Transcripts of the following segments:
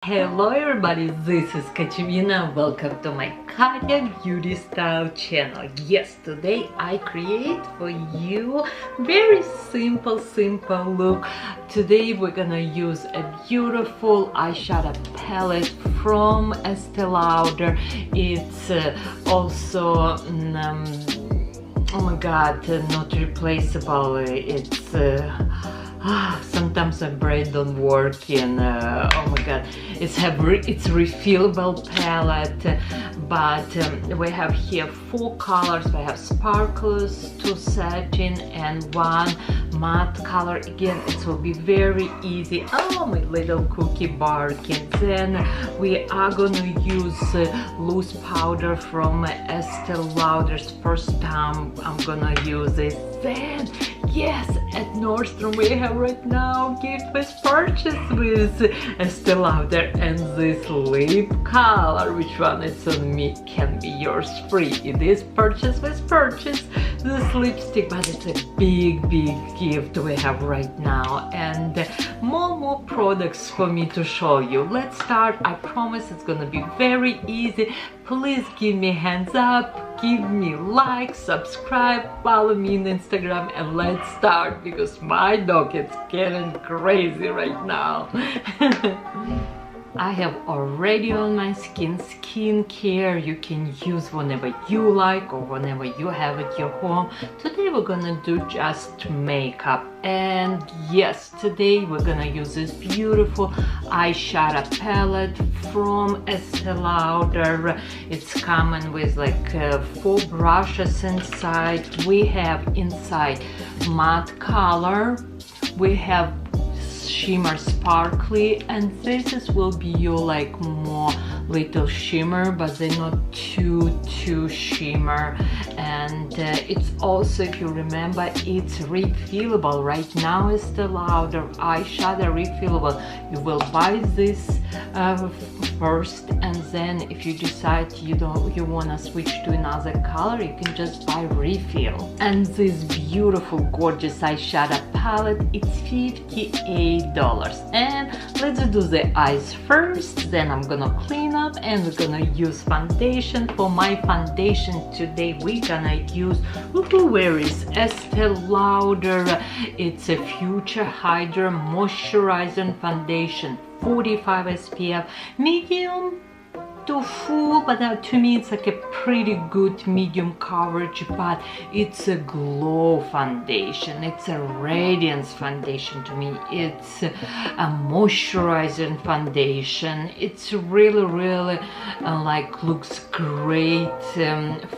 Hello everybody, this is Katya. Welcome to my Katya Beauty Style channel. Yes, today I create for you very simple look. Today we're gonna use a beautiful eyeshadow palette from Estee Lauder. It's also oh my god, not replaceable. It's sometimes my brain don't work, and oh my god, it's refillable palette. But we have here 4 colors. We have sparkles, 2 satin, and 1 matte color. Again, it will be very easy. Oh, my little cookie barking. Then we are gonna use loose powder from Estee Lauder's. First time I'm gonna use this. Then yes, at Nordstrom we have right now gift with purchase with Estee Lauder, and this lip color, which one it's on me, can be yours free. It is purchase with purchase, this lipstick, but it's a big gift we have right now, and more products for me to show you. Let's start. I promise it's gonna be very easy. Please give me hands up, give me like, subscribe, follow me on Instagram, and let's start, because my dog is getting crazy right now. I have already on my skincare. You can use whenever you like or whenever you have at your home. Today we're gonna do just makeup, and yes, today we're gonna use this beautiful eyeshadow palette from Estee Lauder. It's coming with like 4 brushes inside. We have inside matte color, we have shimmer sparkly, and this will be your like more little shimmer, but they're not too shimmer. And it's also, if you remember, it's refillable. Right now Estee Lauder eyeshadow refillable. You will buy this first, and then if you decide you want to switch to another color, you can just buy refill. And this beautiful gorgeous eyeshadow palette, it's $58. And let's do the eyes first, then I'm gonna clean up, and we're gonna use foundation. For my foundation today we're gonna use, where is Estee Lauder, it's a Future Hydra Moisturizing Foundation, 45 SPF, medium to full, but to me it's like a pretty good medium coverage. But it's a glow foundation, it's a radiance foundation. To me it's a moisturizing foundation. It's really like looks great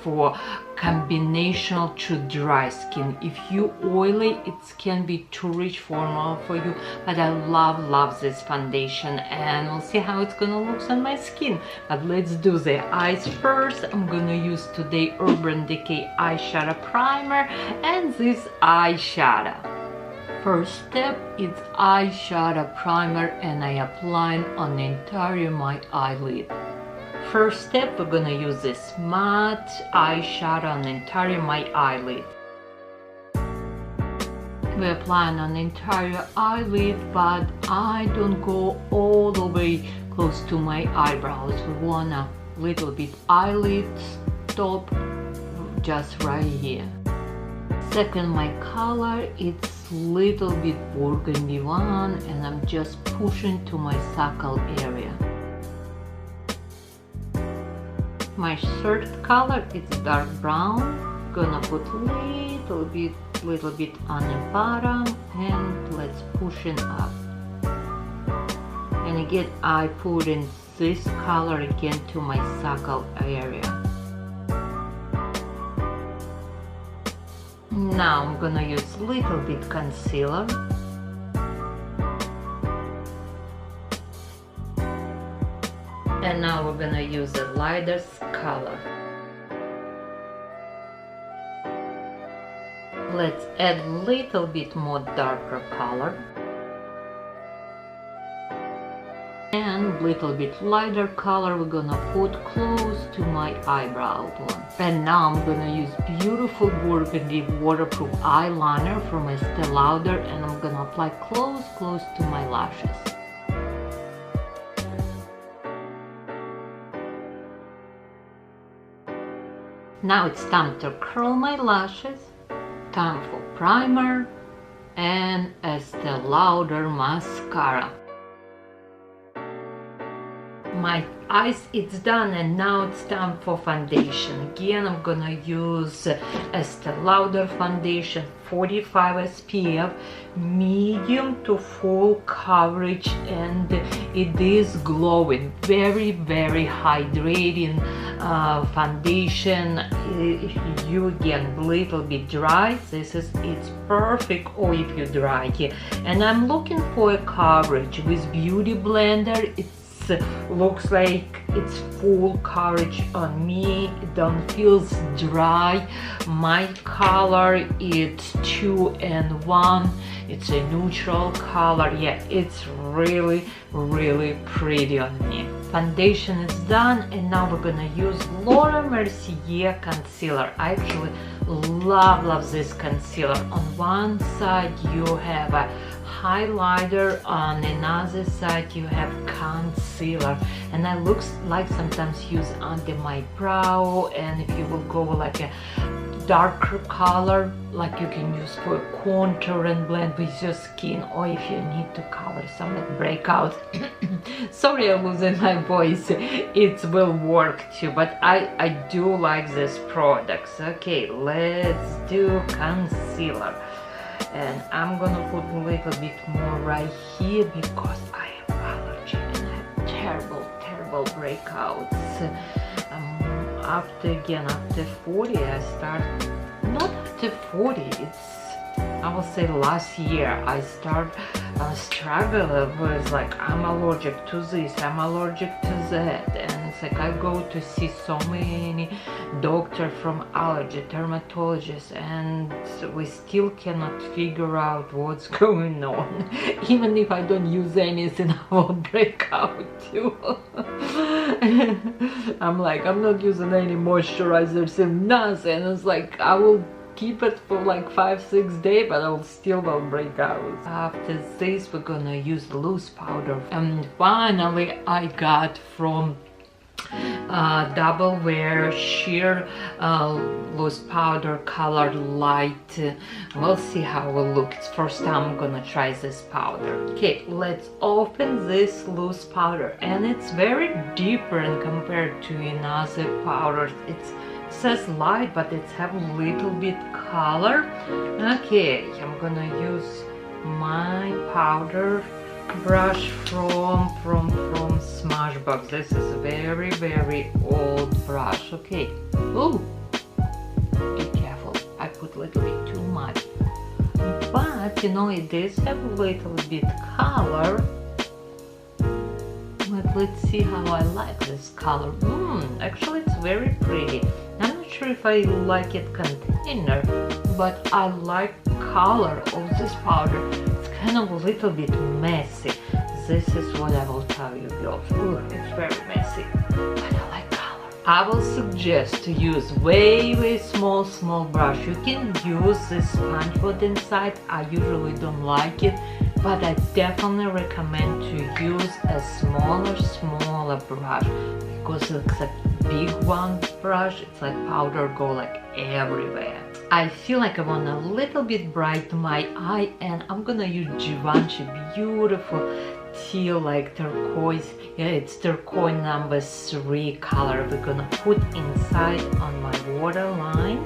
for combination to dry skin. If you oily, it can be too rich formula for you, but I love this foundation, and we'll see how it's gonna look on my skin. But let's do the eyes first. I'm gonna use today Urban Decay Eyeshadow Primer and this eyeshadow. First step is eyeshadow primer, and I apply on the entire my eyelid. First step, we're gonna use this matte eyeshadow on the entire my eyelid. We apply on the entire eyelid, but I don't go all the way close to my eyebrows. We want a little bit eyelid top, just right here. Second, my color, it's little bit burgundy one, and I'm just pushing to my suckle area. My third color, it's dark brown. Gonna put little bit on the bottom, and let's push it up. And again, I put in this color again to my suckle area. Now I'm gonna use little bit concealer. And now we're gonna use the lightest color. Let's add a little bit more darker color. And little bit lighter color we're gonna put close to my eyebrow one. And now I'm gonna use beautiful burgundy waterproof eyeliner from Estee Lauder, and I'm gonna apply close to my lashes. Now it's time to curl my lashes, time for primer and Estee Lauder mascara. My eyes, it's done, and now it's time for foundation. Again, I'm gonna use Estee Lauder foundation, 45 SPF, medium to full coverage, and it is glowing. Very hydrating foundation. If you again a little bit dry, it's perfect, or if you dry here. And I'm looking for a coverage with Beauty Blender. It looks like it's full coverage on me. It don't feels dry. My color, it's 2-in-1. It's a neutral color. Yeah, it's really pretty on me. Foundation is done, and now we're gonna use Laura Mercier concealer. I actually love this concealer. On one side you have a highlighter, on another side you have concealer, and I looks like sometimes use under my brow. And if you will go like a darker color, like you can use for contour and blend with your skin, or if you need to color some like breakouts. Sorry, I'm losing my voice. It will work too, but I do like this products. Okay, let's do concealer. And I'm gonna put a little bit more right here because I have allergy and I have terrible breakouts. After 40 I start, not after 40, it's, I will say last year I start struggle with like, I'm allergic to this, I'm allergic to that, and it's like I go to see so many doctors from allergy, dermatologists, and we still cannot figure out what's going on. Even if I don't use anything, I will break out too. I'm like, I'm not using any moisturizers and nothing. It's like I will keep it for like 5-6 days, but I'll still break out. After this, we're gonna use loose powder. And finally, I got from Double Wear sheer loose powder color light. We'll see how it will look. It's first time I'm gonna try this powder. Okay, let's open this loose powder, and it's very different compared to another powders. It says light, but it's have a little bit color. Okay, I'm gonna use my powder brush from Smashbox. This is a very old brush. Okay. Oh, be careful, I put a little bit too much, but you know, it does have a little bit color. But let's see how I like this color. Actually it's very pretty. I'm not sure if I like it container, but I like color of this powder. It's kind of a little bit messy. This is what I will tell you, girls. Ooh, it's very messy, but I like color. I will suggest to use way small brush. You can use this sponge foot inside. I usually don't like it, but I definitely recommend to use a smaller brush, because it's a big one brush, it's like powder go like everywhere. I feel like I want a little bit bright my eye, and I'm gonna use Givenchy beautiful teal, like turquoise. Yeah, it's turquoise number 3 color. We're gonna put inside on my waterline.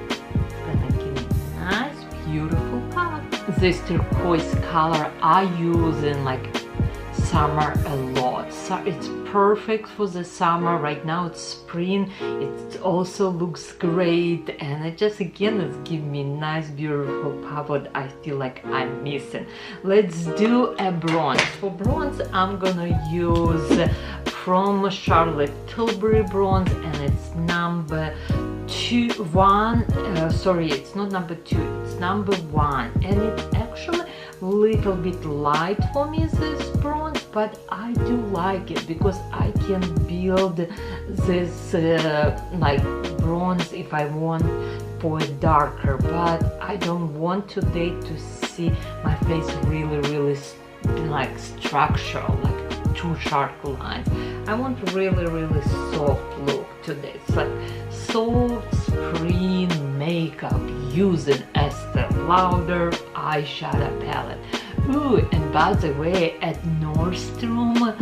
It's gonna give me a nice beautiful color. This turquoise color I use in like summer a lot, so it's perfect for the summer. Right now it's spring, it also looks great, and it just again it's giving me nice beautiful pop I feel like I'm missing. Let's do a bronze. For bronze I'm gonna use from Charlotte Tilbury bronze, and it's number 1. Sorry, it's not number 2, it's number 1, and it's actually little bit light for me, this bronze, but I do like it because I can build this like bronze if I want for darker, but I don't want today to see my face really like structural, like too sharp lines. I want really soft look today. It's like soft spring makeup using Estee Lauder eyeshadow palette. Ooh, and by the way, at Nordstrom,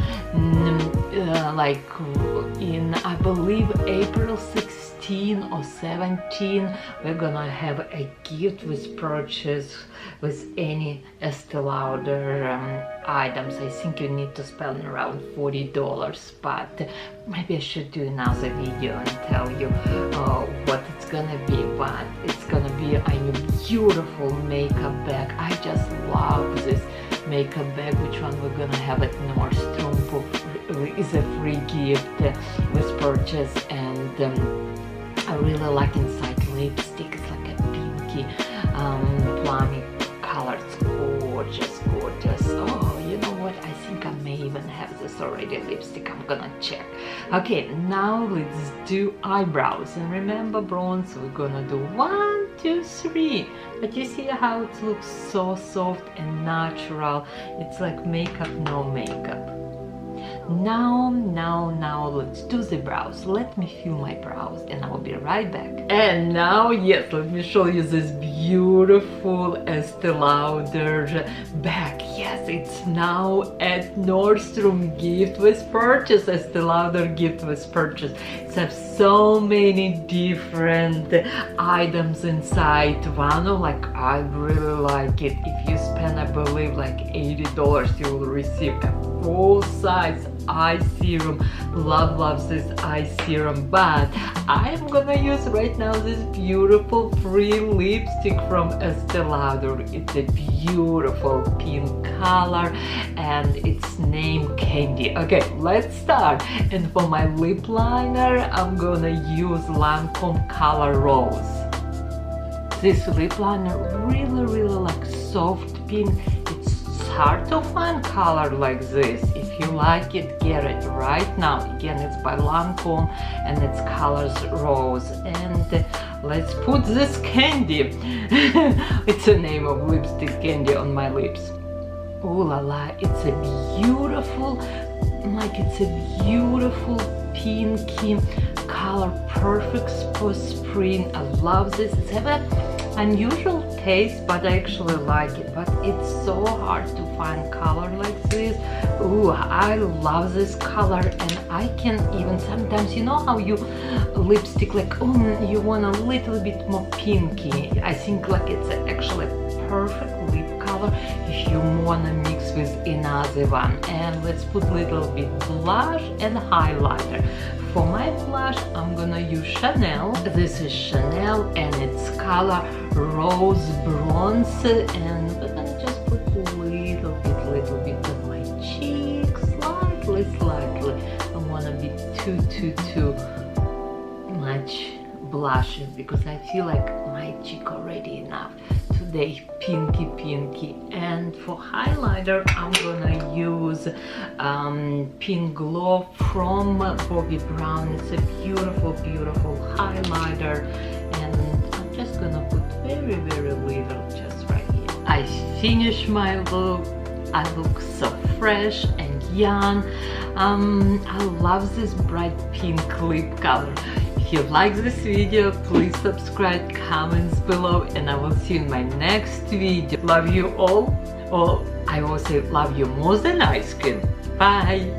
like in, I believe, April 16 or 17, we're gonna have a gift with purchase with any Estee Lauder items. I think you need to spend around $40, but maybe I should do another video and tell you what it's gonna be. But it's gonna be a new beautiful makeup bag. I just love this makeup bag, which one we're gonna have at Nordstrom for is a free gift with purchase. And I really like inside lipstick. It's like a pinky plummy color. It's gorgeous, gorgeous. Oh, you know what, I think I may even have this already lipstick. I'm gonna check. Okay, now let's do eyebrows. And remember, bronze, we're gonna do 1, 2, 3. But you see how it looks so soft and natural. It's like makeup, no makeup. Now let's do the brows. Let me fill my brows and I'll be right back. And now, yes, let me show you this beautiful Estee Lauder bag. Yes, it's now at Nordstrom gift with purchase. Estee Lauder gift with purchase. It has so many different items inside. One, like, I really like it. If you spend, I believe, like $80, you will receive a full size eye serum. Love this eye serum. But I'm gonna use right now this beautiful free lipstick from Estee Lauder. It's a beautiful pink color and it's named Candy. Okay, let's start. And for my lip liner, I'm gonna use Lancome Color Rose. This lip liner really like soft pink. It's hard to find color like this. If you like it, get it right now. Again, it's by Lancome and it's colors Rose. And let's put this Candy. It's the name of lipstick, Candy, on my lips. Ooh la la, it's a beautiful, pinky color, perfect for spring. I love this. It's an unusual taste, but I actually like it. But it's so hard to find color like this. Ooh, I love this color, and I can even sometimes, you know how you lipstick, like, you want a little bit more pinky. I think like it's actually perfect lip color if you wanna mix with another one. And let's put a little bit blush and highlighter. For my blush, I'm gonna use Chanel. This is Chanel and it's color Rose Bronze, and we're gonna just put a little bit on my cheeks, slightly. I don't wanna be too much blushes because I feel like my cheek already enough. Today, pinky. And for highlighter, I'm gonna use Pink Glow from Bobbi Brown. It's a beautiful highlighter, and I'm just gonna put very little just right here. I finished my look. I look so fresh and young. I love this bright pink lip color. If you like this video, please subscribe, comments below, and I will see you in my next video. Love you all. Or I will say love you more than ice cream. Bye.